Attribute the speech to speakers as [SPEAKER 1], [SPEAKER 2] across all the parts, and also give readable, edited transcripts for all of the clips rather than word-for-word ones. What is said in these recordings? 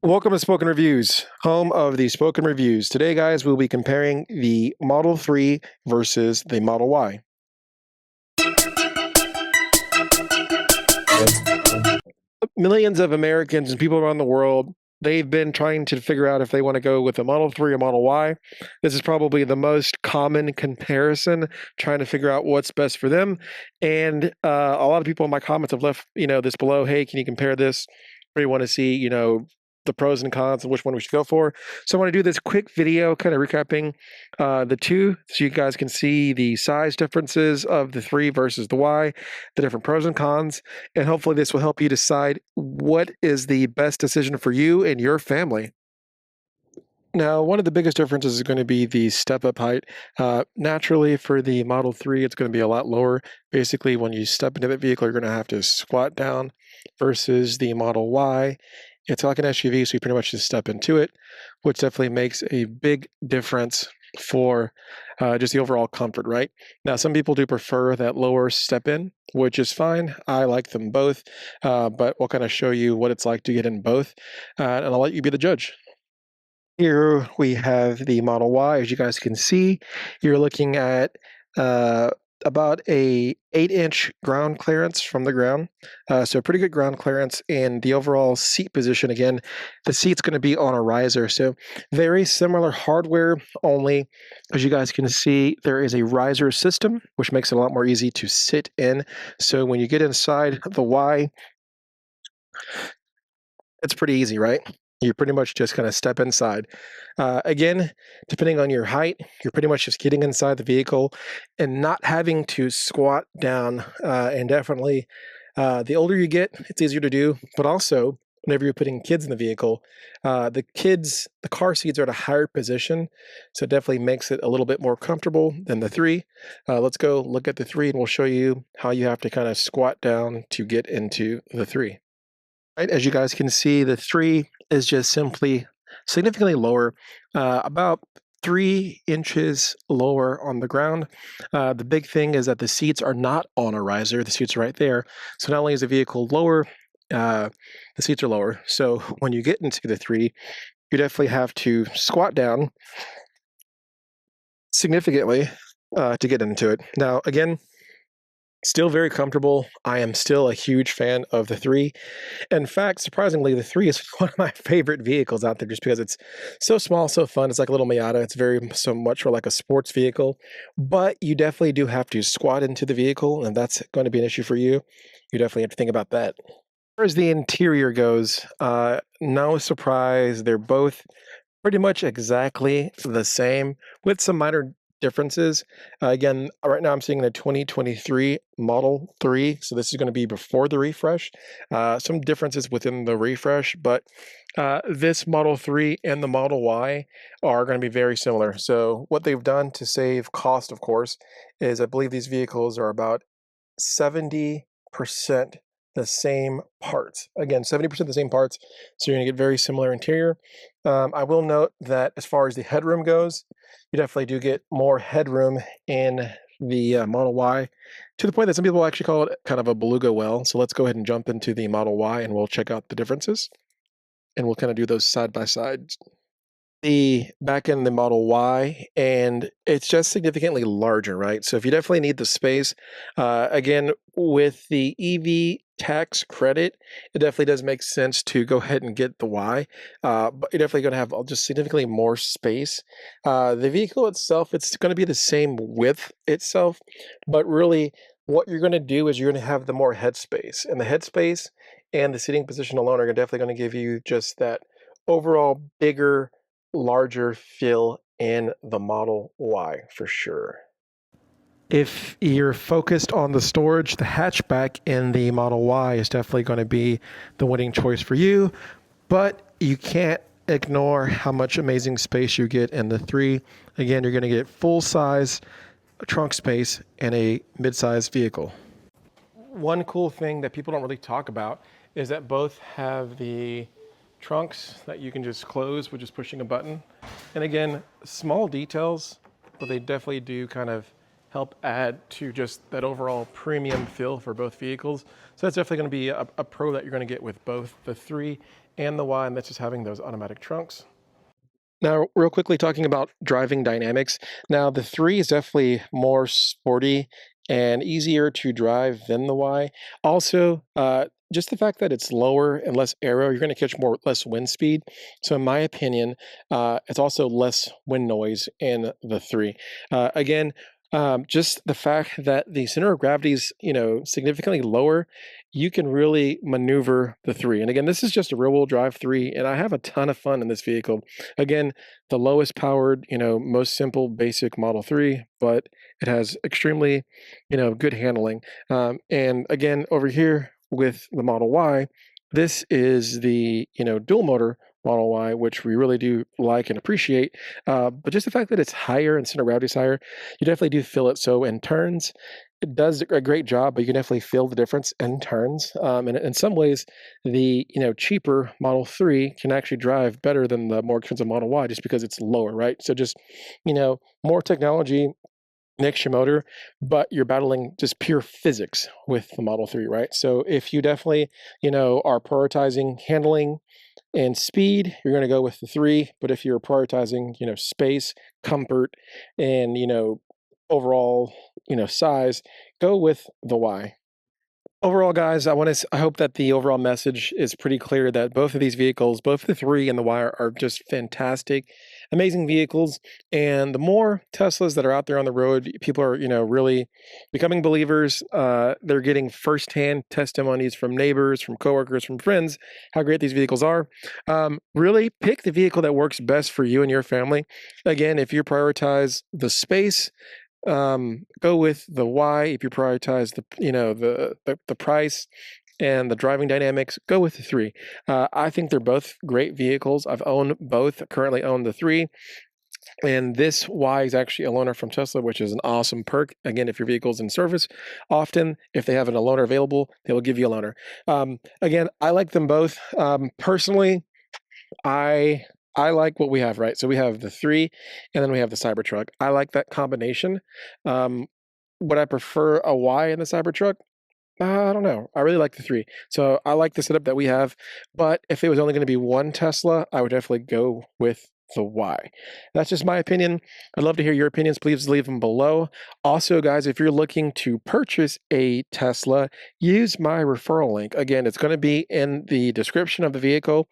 [SPEAKER 1] Welcome to Spoken Reviews, home of the Spoken Reviews. Today, guys, we'll be comparing the Model 3 versus the Model Y. Millions of Americans and people around the world, they've been trying to figure out if they want to go with a Model 3 or Model Y. This is probably the most common comparison, trying to figure out what's best for them. And a lot of people in my comments have left, this below. Hey, can you compare this? We want to see, the pros and cons and which one we should go for. So I want to do this quick video kind of recapping the two so you guys can see the size differences of the 3 versus the Y, the different pros and cons, and hopefully this will help you decide what is the best decision for you and your family. Now, one of the biggest differences is going to be the step-up height. Naturally, for the Model 3, it's going to be a lot lower. Basically, when you step into the vehicle, you're going to have to squat down versus the Model Y. It's like an SUV, so you pretty much just step into it, which definitely makes a big difference for just the overall comfort, right? Now, some people do prefer that lower step in, which is fine. I like them both, but we'll kind of show you what it's like to get in both, and I'll let you be the judge. Here we have the Model Y. As you guys can see, you're looking at about a 8-inch ground clearance from the ground. So pretty good ground clearance, and the overall seat position, again, the seat's going to be on a riser. So very similar hardware, only as you guys can see, there is a riser system, which makes it a lot more easy to sit in. So when you get inside the Y, it's pretty easy, right? You pretty much just kind of step inside. Again, depending on your height, you're pretty much just getting inside the vehicle and not having to squat down. And definitely, the older you get, it's easier to do. But also, whenever you're putting kids in the vehicle, the car seats are at a higher position. So it definitely makes it a little bit more comfortable than the 3. Let's go look at the 3 and we'll show you how you have to kind of squat down to get into the 3. Right, as you guys can see, the 3 is just simply significantly lower, about 3 inches lower on the ground. The big thing is that the seats are not on a riser. The seats are right there. So not only is the vehicle lower, the seats are lower. So when you get into the 3, you definitely have to squat down significantly to get into it. Now, again, still very comfortable. I am still a huge fan of the 3. In fact, surprisingly, the 3 is one of my favorite vehicles out there just because it's so small, so fun. It's like a little Miata. It's very so much for like a sports vehicle, but you definitely do have to squat into the vehicle, and that's going to be an issue for you. You definitely have to think about that. As far as the interior goes, no surprise. They're both pretty much exactly the same with some minor differences. Again, right now I'm seeing the 2023 Model 3, so this is going to be before the refresh. Some differences within the refresh, but this Model 3 and the Model Y are going to be very similar. So what they've done to save cost, of course, is I believe these vehicles are about 70% the same parts. Again, 70% the same parts, so you're going to get very similar interior. I will note that as far as the headroom goes, you definitely do get more headroom in the Model Y, to the point that some people actually call it kind of a beluga well. So let's go ahead and jump into the Model Y and we'll check out the differences, and we'll kind of do those side by side. The back end of the Model Y, and it's just significantly larger, right? So if you definitely need the space, again, with the EV tax credit, it definitely does make sense to go ahead and get the Y, but you're definitely going to have just significantly more space. The vehicle itself, it's going to be the same width itself, but really what you're going to do is you're going to have the more headspace, and the headspace and the seating position alone are definitely going to give you just that overall bigger, larger feel in the Model Y for sure. If you're focused on the storage, the hatchback in the Model Y is definitely going to be the winning choice for you, but you can't ignore how much amazing space you get in the 3. Again, you're going to get full-size trunk space in a mid-size vehicle. One cool thing that people don't really talk about is that both have the trunks that you can just close with just pushing a button. And again, small details, but they definitely do kind of help add to just that overall premium feel for both vehicles. So that's definitely going to be a pro that you're going to get with both the 3 and the Y, and that's just having those automatic trunks. Now, real quickly talking about driving dynamics. Now, the 3 is definitely more sporty and easier to drive than the Y. Also, just the fact that it's lower and less aero, you're going to catch more less wind speed. So, in my opinion, it's also less wind noise in the 3. Again, just the fact that the center of gravity is, significantly lower, you can really maneuver the 3. And again, this is just a rear-wheel drive 3, and I have a ton of fun in this vehicle. Again, the lowest powered, most simple, basic Model 3, but it has extremely, good handling. And again, over here with the Model Y, this is the, dual motor Model Y, which we really do like and appreciate. But just the fact that it's higher and center of gravity is higher, you definitely do feel it. So in turns, it does a great job, but you can definitely feel the difference in turns. And in some ways, the cheaper Model 3 can actually drive better than the more expensive Model Y just because it's lower, right? So just more technology next your motor, but you're battling just pure physics with the Model 3, right? So if you definitely are prioritizing handling and speed, you're going to go with the 3. But if you're prioritizing space, comfort, and overall size, go with the Y. Overall, guys, I hope that the overall message is pretty clear that both of these vehicles, both the 3 and the Y, are just fantastic, amazing vehicles. And the more Teslas that are out there on the road, people are, really becoming believers. They're getting firsthand testimonies from neighbors, from coworkers, from friends, how great these vehicles are. Really pick the vehicle that works best for you and your family. Again, if you prioritize the space, go with the Y. If you prioritize the price and the driving dynamics, go with the 3. I think they're both great vehicles. I've owned both, currently own the 3. And this Y is actually a loaner from Tesla, which is an awesome perk. Again, if your vehicle's in service, often if they have a loaner available, they will give you a loaner. Again, I like them both. Personally, I I like what we have, right? So we have the 3, and then we have the Cybertruck. I like that combination. Um, would I prefer a Y in the Cybertruck? I don't know. I really like the 3. So I like the setup that we have, but if it was only gonna be one Tesla, I would definitely go with the Y. That's just my opinion. I'd love to hear your opinions. Please leave them below. Also, guys, if you're looking to purchase a Tesla, use my referral link. Again, it's gonna be in the description of the vehicle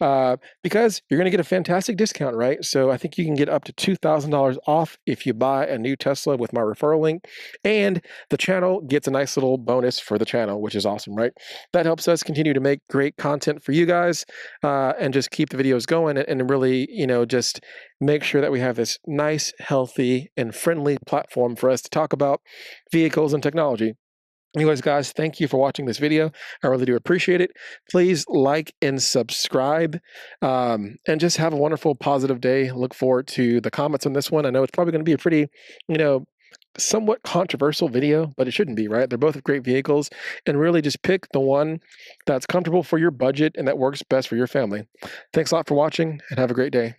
[SPEAKER 1] because you're going to get a fantastic discount, right? So I think you can get up to $2,000 off if you buy a new Tesla with my referral link, and the channel gets a nice little bonus for the channel, which is awesome, right? That helps us continue to make great content for you guys and just keep the videos going and really, just make sure that we have this nice, healthy, and friendly platform for us to talk about vehicles and technology. Anyways, guys, thank you for watching this video. I really do appreciate it. Please like and subscribe, and just have a wonderful, positive day. Look forward to the comments on this one. I know it's probably going to be a pretty, you know, somewhat controversial video, but it shouldn't be, right? They're both great vehicles, and really just pick the one that's comfortable for your budget and that works best for your family. Thanks a lot for watching, and have a great day.